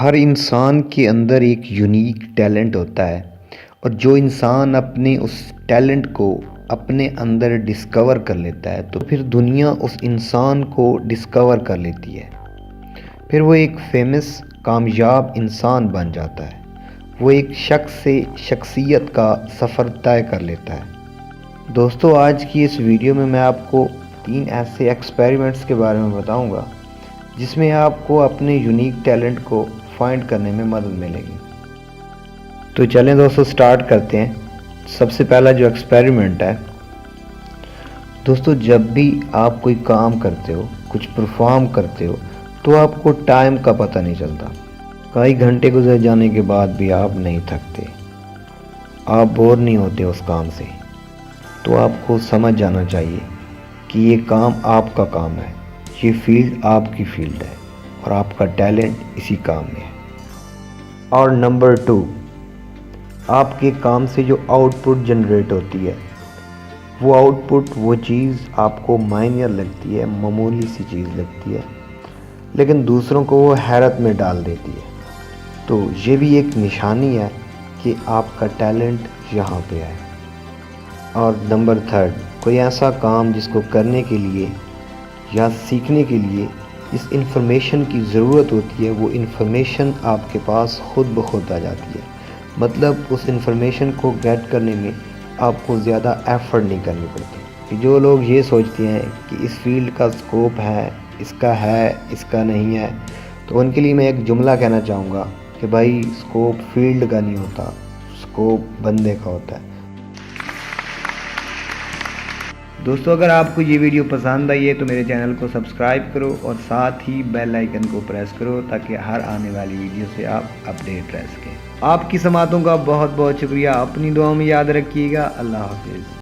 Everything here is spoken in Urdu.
ہر انسان کے اندر ایک یونیک ٹیلنٹ ہوتا ہے، اور جو انسان اپنے اس ٹیلنٹ کو اپنے اندر ڈسکور کر لیتا ہے تو پھر دنیا اس انسان کو ڈسکور کر لیتی ہے۔ پھر وہ ایک فیمس کامیاب انسان بن جاتا ہے، وہ ایک شخص سے شخصیت کا سفر طے کر لیتا ہے۔ دوستو، آج کی اس ویڈیو میں آپ کو 3 ایسے ایکسپیریمنٹس کے بارے میں بتاؤں گا جس میں آپ کو اپنے یونیک ٹیلنٹ کو فائنڈ کرنے میں مدد ملے گی۔ تو چلیں دوستو، سٹارٹ کرتے ہیں۔ سب سے پہلا جو ایکسپیریمنٹ ہے دوستو، جب بھی آپ کوئی کام کرتے ہو، کچھ پرفارم کرتے ہو تو آپ کو ٹائم کا پتہ نہیں چلتا۔ کئی گھنٹے گزر جانے کے بعد بھی آپ نہیں تھکتے، آپ بور نہیں ہوتے اس کام سے۔ تو آپ کو سمجھ جانا چاہیے کہ یہ کام آپ کا کام ہے، یہ فیلڈ آپ کی فیلڈ ہے اور آپ کا ٹیلنٹ اسی کام میں ہے۔ اور نمبر 2، آپ کے کام سے جو آؤٹ پٹ جنریٹ ہوتی ہے، وہ آؤٹ پٹ، وہ چیز آپ کو مائنر لگتی ہے، معمولی سی چیز لگتی ہے، لیکن دوسروں کو وہ حیرت میں ڈال دیتی ہے۔ تو یہ بھی ایک نشانی ہے کہ آپ کا ٹیلنٹ یہاں پہ ہے۔ اور نمبر 3، کوئی ایسا کام جس کو کرنے کے لیے یا سیکھنے کے لیے اس انفارمیشن کی ضرورت ہوتی ہے، وہ انفارمیشن آپ کے پاس خود بخود آ جاتی ہے۔ مطلب اس انفارمیشن کو گیٹ کرنے میں آپ کو زیادہ ایفرٹ نہیں کرنی پڑتی۔ کہ جو لوگ یہ سوچتے ہیں کہ اس فیلڈ کا سکوپ ہے، اس کا نہیں ہے، تو ان کے لیے میں ایک جملہ کہنا چاہوں گا کہ بھائی، سکوپ فیلڈ کا نہیں ہوتا، سکوپ بندے کا ہوتا ہے۔ دوستو، اگر آپ کو یہ ویڈیو پسند آئی ہے تو میرے چینل کو سبسکرائب کرو اور ساتھ ہی بیل آئیکن کو پریس کرو تاکہ ہر آنے والی ویڈیو سے آپ اپڈیٹ رہ سکیں۔ آپ کی سماعتوں کا بہت بہت شکریہ۔ اپنی دعاؤں میں یاد رکھیے گا۔ اللہ حافظ۔